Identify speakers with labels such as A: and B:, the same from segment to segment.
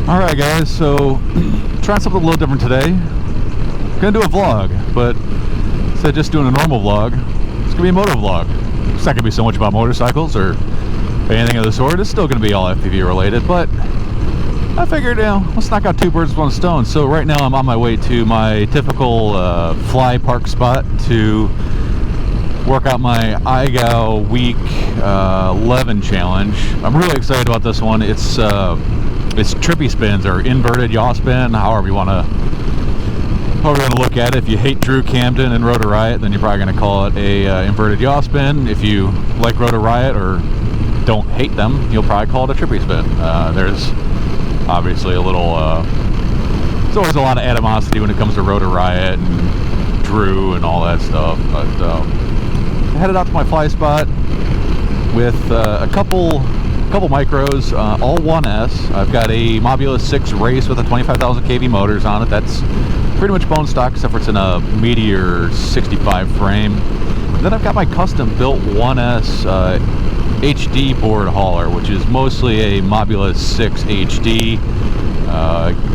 A: Alright guys, so trying something a little different today. Gonna do a vlog, but instead of just doing a normal vlog, it's gonna be a moto vlog. It's not gonna be so much about motorcycles or anything of the sort. It's still gonna be all FPV related, but I figured, let's knock out two birds with one stone. So right now I'm on my way to my typical fly park spot to work out my IGAO week 11 challenge. I'm really excited about this one. It's trippy spins or inverted yaw spin, however you want to look at it. If you hate Drew Camden and Rotor Riot, then you're probably going to call it a inverted yaw spin. If you like Rotor Riot or don't hate them, you'll probably call it a trippy spin. There's obviously a little there's always a lot of animosity when it comes to Rotor Riot and Drew and all that stuff, but I headed out to my fly spot with a couple micros, all 1S. I've got a Mobulus 6 race with a 25,000 kV motors on it. That's pretty much bone stock, except for it's in a Meteor 65 frame. And then I've got my custom built 1S HD board hauler, which is mostly a Mobulus 6 HD,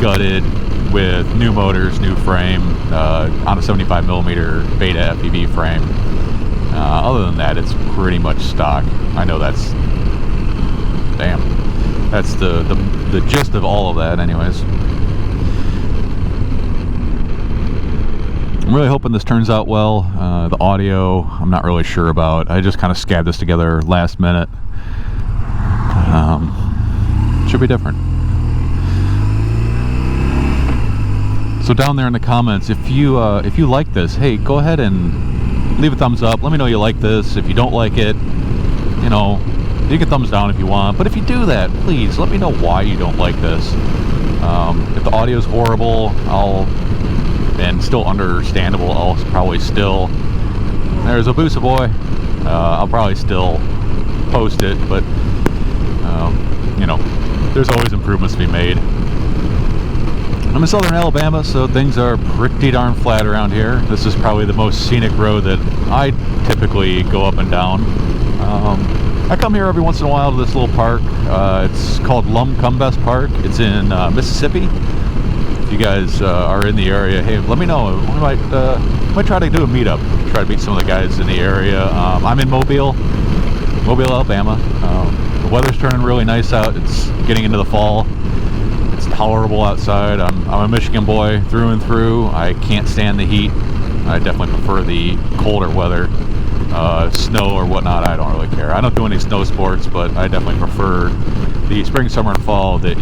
A: gutted with new motors, new frame, on a 75mm beta FPV frame. Other than that, it's pretty much stock. I know that's the gist of all of that anyways. I'm really hoping this turns out well. The audio, I'm not really sure about. I just kind of scabbed this together last minute. Should be different. So down there in the comments, if you like this, hey, go ahead and leave a thumbs up. Let me know you like this. If you don't like it, you can thumbs down if you want, but if you do that, please let me know why you don't like this. If the audio is horrible, and still understandable, I'll probably still, there's a Busa boy, I'll probably still post it, but there's always improvements to be made. I'm in southern Alabama, so things are pretty darn flat around here. This is probably the most scenic road that I typically go up and down. I come here every once in a while to this little park. It's called Lumcumbest Park. It's in Mississippi. If you guys are in the area, hey, let me know. We might try to do a meetup. Try to meet some of the guys in the area. I'm in Mobile, Alabama. The weather's turning really nice out. It's getting into the fall. It's tolerable outside. I'm a Michigan boy through and through. I can't stand the heat. I definitely prefer the colder weather. Snow or whatnot, I don't really care. I don't do any snow sports, but I definitely prefer the spring, summer, and fall that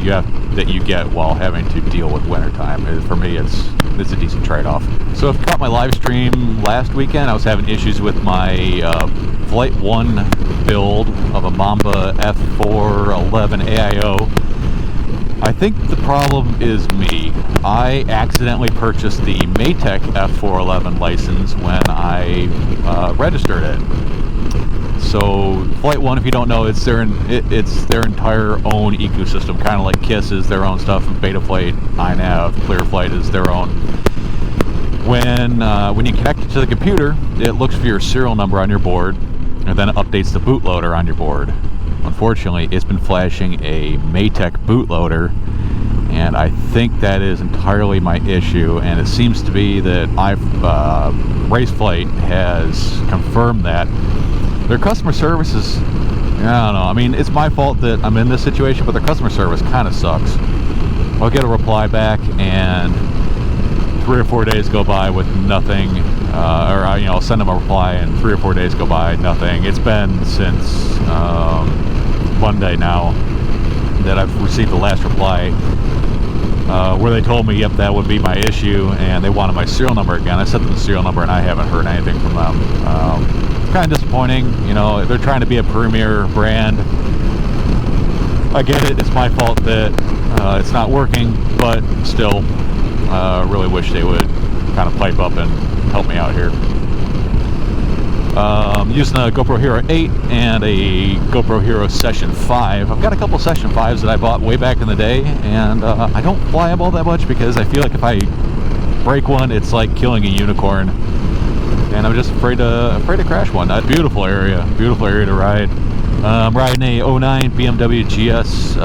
A: you get while having to deal with wintertime. For me, it's a decent trade-off. So if you caught my live stream last weekend, I was having issues with my Flight 1 build of a Mamba F411 AIO. I think the problem is me. I accidentally purchased the Maytech F411 license when I registered it. So Flight 1, if you don't know, it's their entire own ecosystem, kind of like KISS is their own stuff, and Betaflight, iNav, Clearflight is their own. When you connect it to the computer, it looks for your serial number on your board, and then it updates the bootloader on your board. Unfortunately, it's been flashing a Maytech bootloader, and I think that is entirely my issue, and it seems to be that Raceflight has confirmed that. Their customer service is, I don't know, I mean, it's my fault that I'm in this situation, but their customer service kind of sucks. I'll get a reply back, and 3 or 4 days go by with nothing, I'll send them a reply, and 3 or 4 days go by, nothing. It's been since Monday now that I've received the last reply where they told me, yep, that would be my issue, and they wanted my serial number again. I sent them the serial number, and I haven't heard anything from them. It's kind of disappointing. They're trying to be a premier brand. I get it. It's my fault that it's not working, but still, really wish they would kind of pipe up and help me out here. Using a GoPro Hero 8 and a GoPro Hero Session 5. I've got a couple Session 5s that I bought way back in the day, and I don't fly them all that much because I feel like if I break one, it's like killing a unicorn, and I'm just afraid to crash one. Beautiful area to ride. I'm riding a 09 BMW GS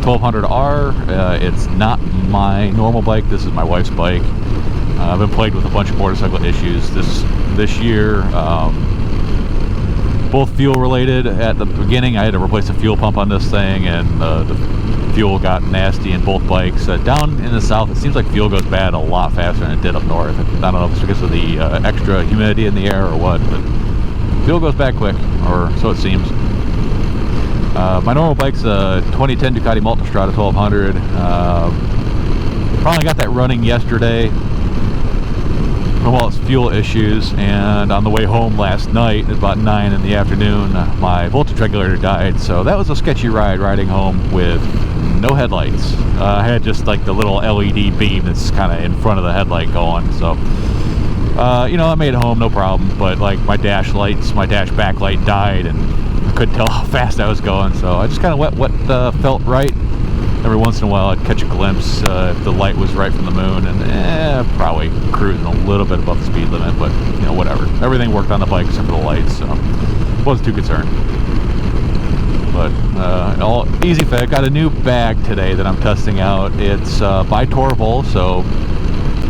A: 1200R. It's not my normal bike. This is my wife's bike. I've been plagued with a bunch of motorcycle issues this year. Both fuel related. At the beginning, I had to replace the fuel pump on this thing, and the fuel got nasty in both bikes. Down in the south, it seems like fuel goes bad a lot faster than it did up north. I don't know if it's because of the extra humidity in the air or what, but fuel goes bad quick, or so it seems. My normal bike's a 2010 Ducati Multistrada 1200. Finally got that running yesterday. Well, it's fuel issues, and on the way home last night at about 9 in the afternoon, my voltage regulator died, so that was a sketchy ride, riding home with no headlights. I had just like the little LED beam that's kind of in front of the headlight going, so you know, I made it home, no problem, but like my dash backlight died, and I couldn't tell how fast I was going, so I just kind of went what felt right. Every once in a while I'd catch a glimpse if the light was right from the moon, and probably cruising a little bit above the speed limit, but you know, whatever. Everything worked on the bike except for the lights, so wasn't too concerned. But all easy fix. Got a new bag today that I'm testing out. It's by Torval, so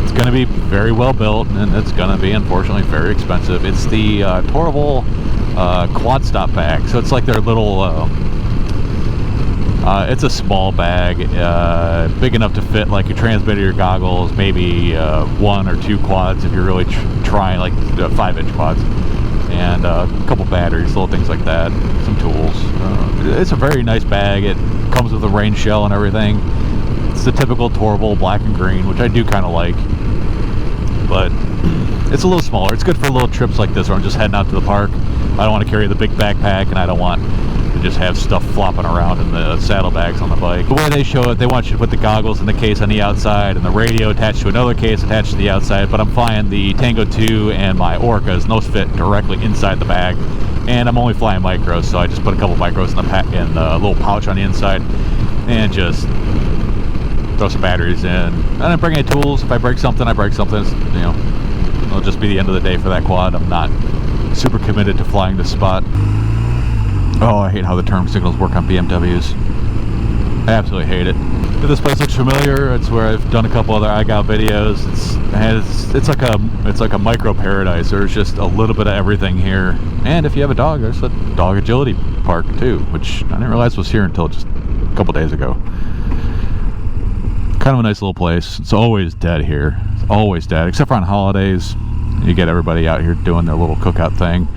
A: it's going to be very well built, and it's going to be unfortunately very expensive. It's the Torval quad stop bag, so it's like their little it's a small bag, big enough to fit like your transmitter, your goggles, maybe 1 or 2 quads if you're really trying, like 5-inch quads, and a couple batteries, little things like that, some tools. It's a very nice bag. It comes with a rain shell and everything. It's the typical Torval black and green, which I do kind of like, but it's a little smaller. It's good for little trips like this where I'm just heading out to the park. I don't want to carry the big backpack, and I don't want to just have stuff flopping around in the saddlebags on the bike. The way they show it, they want you to put the goggles in the case on the outside and the radio attached to another case attached to the outside, but I'm flying the Tango 2 and my Orcas, and those fit directly inside the bag, and I'm only flying micros, so I just put a couple micros in the little pouch on the inside and just throw some batteries in. And I bring any tools. If I break something, I break something. It's, you know, it'll just be the end of the day for that quad. I'm not super committed to flying this spot. Oh, I hate how the turn signals work on BMWs. I absolutely hate it. If this place looks familiar, it's where I've done a couple other iGow videos. It's like a micro paradise. There's just a little bit of everything here. And if you have a dog, there's a dog agility park too, which I didn't realize was here until just a couple days ago. Kind of a nice little place. It's always dead here. It's always dead, except for on holidays. You get everybody out here doing their little cookout thing.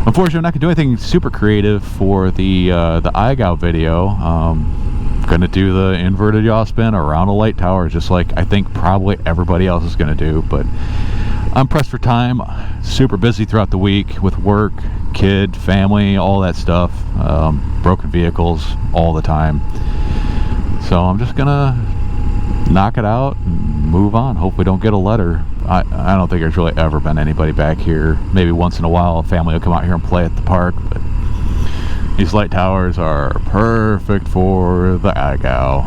A: Unfortunately, I'm not going to do anything super creative for the iGow video. Going to do the inverted yaw spin around a light tower, just like I think probably everybody else is going to do. But I'm pressed for time. Super busy throughout the week with work, kid, family, all that stuff. Broken vehicles all the time. So I'm just going to knock it out and move on. Hopefully don't get a letter. I don't think there's really ever been anybody back here. Maybe once in a while a family will come out here and play at the park, but these light towers are perfect for the iGow.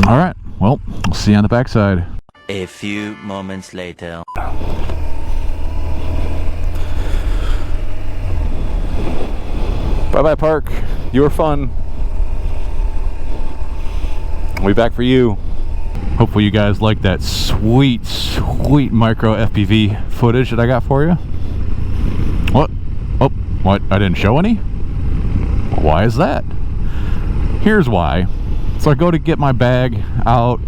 A: Alright, well, we'll see you on the backside.
B: A few moments later.
A: Bye-bye, park. You were fun. We'll be back for you. Hopefully you guys like that sweet micro FPV footage that I got for you. What? Oh, what? I didn't show any? Why is that? Here's why. So I go to get my bag out,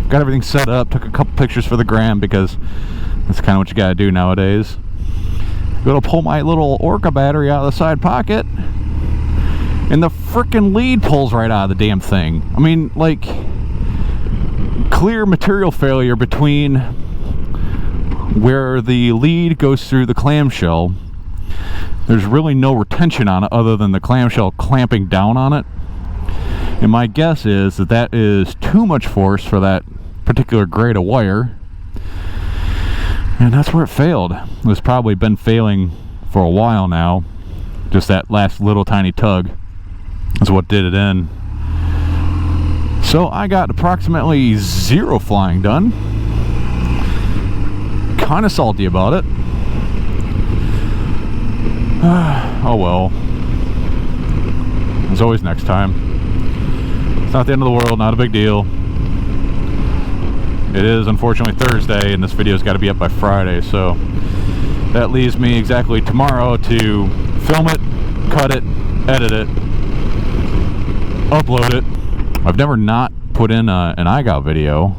A: got everything set up, took a couple pictures for the gram because that's kind of what you gotta do nowadays. Go to pull my little Orca battery out of the side pocket, and the frickin' lead pulls right out of the damn thing. I mean, like, clear material failure between where the lead goes through the clamshell. There's really no retention on it other than the clamshell clamping down on it. And my guess is that that is too much force for that particular grade of wire. And that's where it failed. It's probably been failing for a while now. Just that last little tiny tug is what did it in. So I got approximately 0 flying done. Kind of salty about it. Oh well. There's always next time. It's not the end of the world, not a big deal. It is unfortunately Thursday, and this video's got to be up by Friday, so that leaves me exactly tomorrow to film it, cut it, edit it, upload it. I've never not put in an iGout video.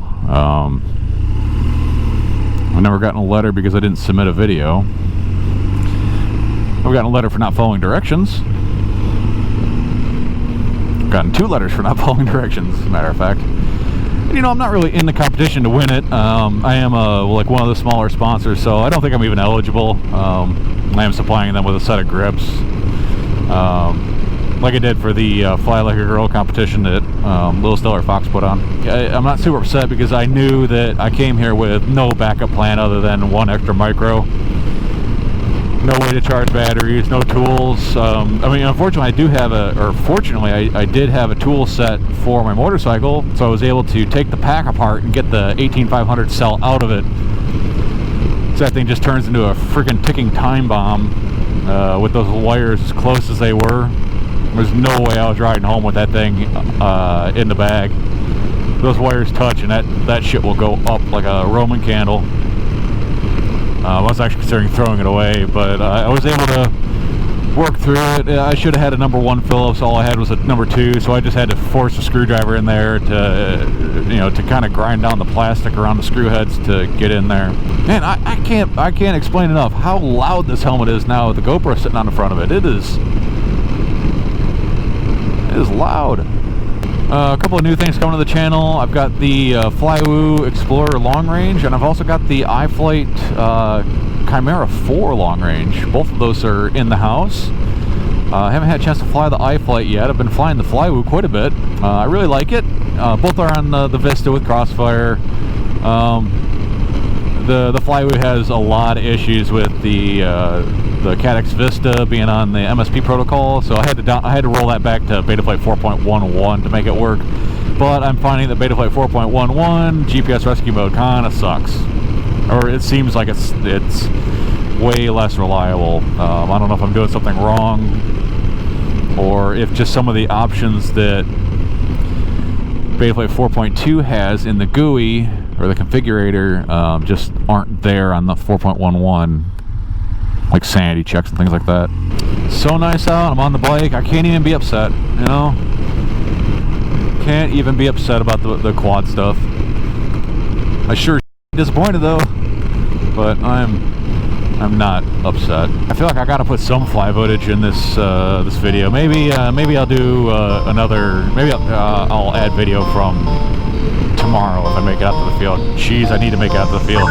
A: I've never gotten a letter because I didn't submit a video. I've gotten a letter for not following directions. I've gotten 2 letters for not following directions, as a matter of fact. And, you know, I'm not really in the competition to win it. I am like one of the smaller sponsors, so I don't think I'm even eligible. I am supplying them with a set of grips, like I did for the Fly Like a Girl competition that Little Stellar Fox put on. I'm not super upset because I knew that I came here with no backup plan other than 1 extra micro. No way to charge batteries, no tools. I mean, unfortunately, I do have fortunately, I did have a tool set for my motorcycle, so I was able to take the pack apart and get the 18500 cell out of it. So that thing just turns into a freaking ticking time bomb with those wires as close as they were. There's no way I was riding home with that thing in the bag. Those wires touch and that shit will go up like a Roman candle. I was actually considering throwing it away, but I was able to work through it. I should have had a number 1 Phillips. All I had was a number 2, so I just had to force a screwdriver in there to, you know, to kind of grind down the plastic around the screw heads to get in there. Man, I can't explain enough how loud this helmet is now with the GoPro sitting on the front of it. It is loud. A couple of new things coming to the channel. I've got the Flywoo Explorer long range, and I've also got the iFlight Chimera 4 long range. Both of those are in the house. I haven't had a chance to fly the iFlight yet. I've been flying the Flywoo quite a bit. I really like it. Both are on the Vista with Crossfire. The Flywoo has a lot of issues with the Cadex Vista being on the MSP protocol, so I had to roll that back to Betaflight 4.11 to make it work. But I'm finding that Betaflight 4.11 GPS rescue mode kind of sucks, or it seems like it's way less reliable. I don't know if I'm doing something wrong, or if just some of the options that Betaflight 4.2 has in the GUI or the configurator just aren't there on the 4.11. Like sanity checks and things like that. So nice out. I'm on the bike. I can't even be upset, you know? Can't even be upset about the quad stuff. I sure disappointed though, but I'm not upset. I feel like I gotta put some fly footage in this this video. Maybe I'll do another. Maybe I'll add video from tomorrow if I make it out to the field. Jeez, I need to make it out to the field.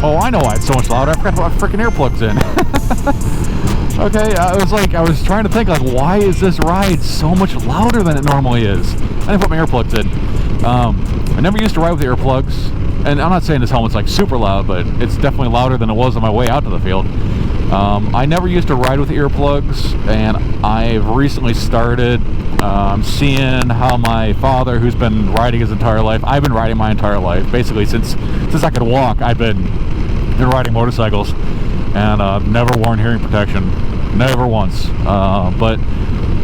A: Oh, I know why it's so much louder. I forgot to put my freaking earplugs in. Okay, I was trying to think, like, why is this ride so much louder than it normally is? I didn't put my earplugs in. I never used to ride with the earplugs, and I'm not saying this helmet's like super loud, but it's definitely louder than it was on my way out to the field. I never used to ride with earplugs, and I've recently started. I'm seeing how my father, who's been riding his entire life, I've been riding my entire life, basically since I could walk. I've been riding motorcycles, and never worn hearing protection, never once. But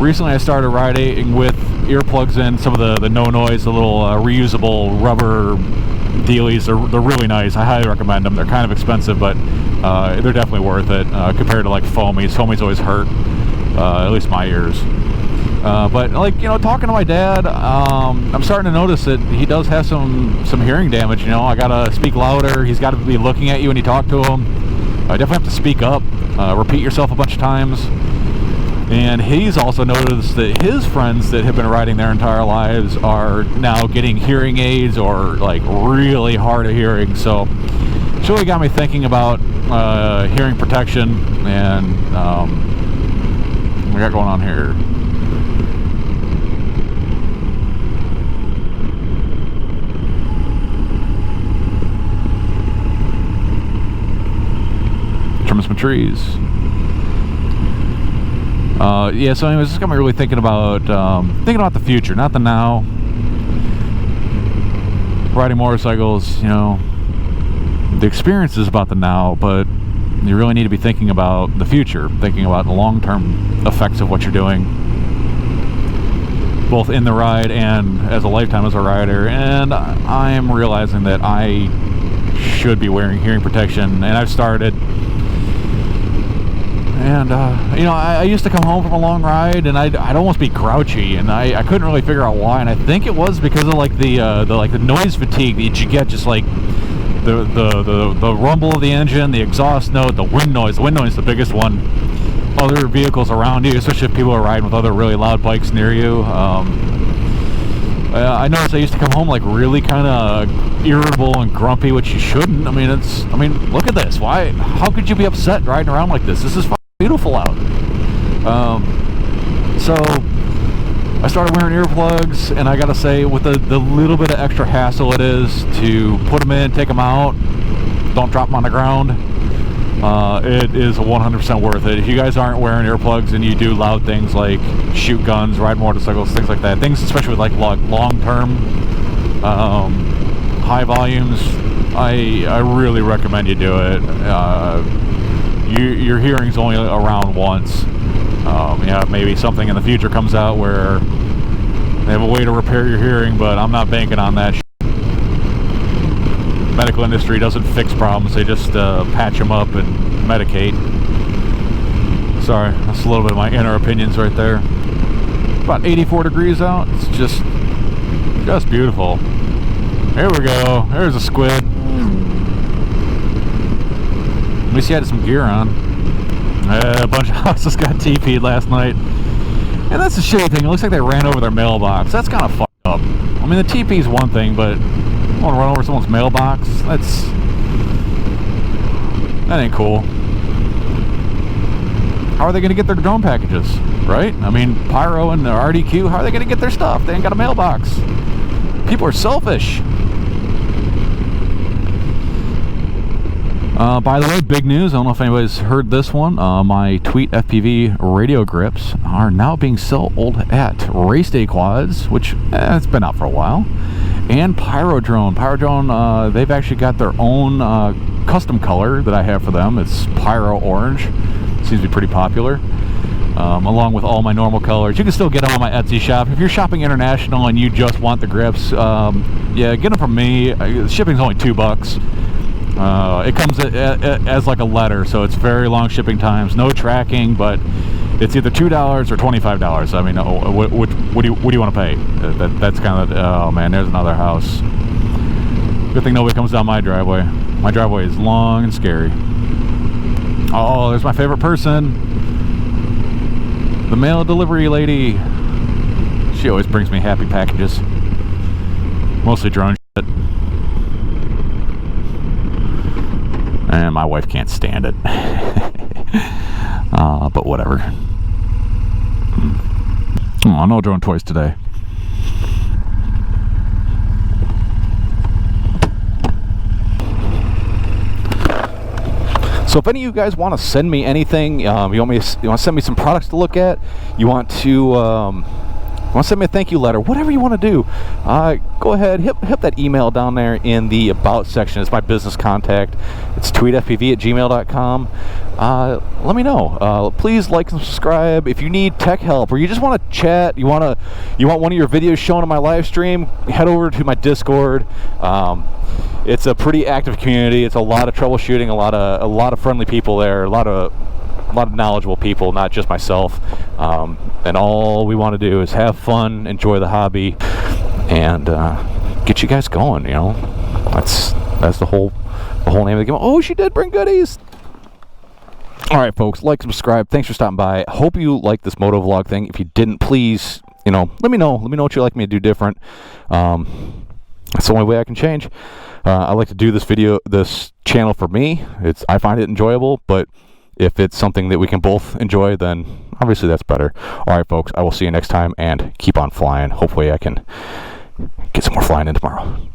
A: recently I started riding with earplugs in, some of the no noise, the little reusable rubber dealies. They're really nice. I highly recommend them. They're kind of expensive, but they're definitely worth it compared to like foamies. Foamies always hurt, at least my ears. But like, you know, talking to my dad, I'm starting to notice that he does have some hearing damage. You know, I gotta speak louder. He's got to be looking at you when you talk to him. definitely have to speak up, repeat yourself a bunch of times. And he's also noticed that his friends that have been riding their entire lives are now getting hearing aids or like really hard of hearing. So it's really got me thinking about hearing protection and what we got going on here. Trimming some trees. Yeah, so anyways, this got me really thinking about the future, not the now. Riding motorcycles, you know, the experience is about the now, but you really need to be thinking about the future, thinking about the long-term effects of what you're doing, both in the ride and as a lifetime as a rider. And I am realizing that I should be wearing hearing protection, and I've started. And you know, I used to come home from a long ride, and I'd almost be grouchy, and I couldn't really figure out why. And I think it was because of like the noise fatigue that you get, just like the rumble of the engine, the exhaust note, the wind noise. The wind noise is the biggest one. Other vehicles around you, especially if people are riding with other really loud bikes near you. I noticed I used to come home like really kind of irritable and grumpy, which you shouldn't. I mean, look at this. Why? How could you be upset riding around like this? This is beautiful out. So I started wearing earplugs, and I gotta say, with the little bit of extra hassle it is to put them in, take them out, don't drop them on the ground, it is 100% worth it. If you guys aren't wearing earplugs and you do loud things like shoot guns, ride motorcycles, things like that, things especially with like long-term high volumes, I really recommend you do it. Your hearing's only around once. Yeah, maybe something in the future comes out where they have a way to repair your hearing, but I'm not banking on that. The medical industry doesn't fix problems, they just patch them up and medicate. Sorry, that's a little bit of my inner opinions right there. About 84 degrees out. It's just beautiful. Here we go. There's a squid. At least he had some gear on. A bunch of houses got TP'd last night. And that's the shitty thing. It looks like they ran over their mailbox. That's kind of fucked up. I mean, the TP is one thing, but you want to run over someone's mailbox? That ain't cool. How are they going to get their drone packages, right? I mean, Pyro and RDQ, how are they going to get their stuff? They ain't got a mailbox. People are selfish. By the way, big news, I don't know if anybody's heard this one, my Tweet FPV radio grips are now being sold at Race Day Quads, which it's been out for a while, and Pyro Drone. Pyro Drone, they've actually got their own custom color that I have for them. It's Pyro Orange. Seems to be pretty popular, along with all my normal colors. You can still get them on my Etsy shop. If you're shopping international and you just want the grips, yeah, get them from me. Shipping's only $2. It comes as like a letter, so it's very long shipping times, no tracking, but it's either $2 or $25. I mean, what do you want to pay? That's kind of, oh man, there's another house. Good thing nobody comes down my driveway. My driveway is long and scary. Oh, there's my favorite person, the mail delivery lady. She always brings me happy packages, mostly drone shit. And my wife can't stand it. But whatever. Oh, no drone toys today. So if any of you guys want to send me anything, you want to send me some products to look at, you want to send me a thank you letter, whatever you want to do, go ahead, hit that email down there in the About section. It's my business contact. It's tweetfpv@gmail.com. Let me know. Please like and subscribe. If you need tech help or you just want to chat, you want one of your videos shown on my live stream, head over to my Discord. It's a pretty active community. It's a lot of troubleshooting, a lot of friendly people there, a lot of knowledgeable people, not just myself. And all we want to do is have fun, enjoy the hobby, and get you guys going. You know, that's the whole name of the game. Oh, she did bring goodies. All right, folks, like, subscribe. Thanks for stopping by. Hope you like this moto vlog thing. If you didn't, please, let me know. Let me know what you'd like me to do different. That's the only way I can change. I like to do this channel for me. I find it enjoyable, but if it's something that we can both enjoy, then obviously that's better. All right, folks, I will see you next time, and keep on flying. Hopefully I can get some more flying in tomorrow.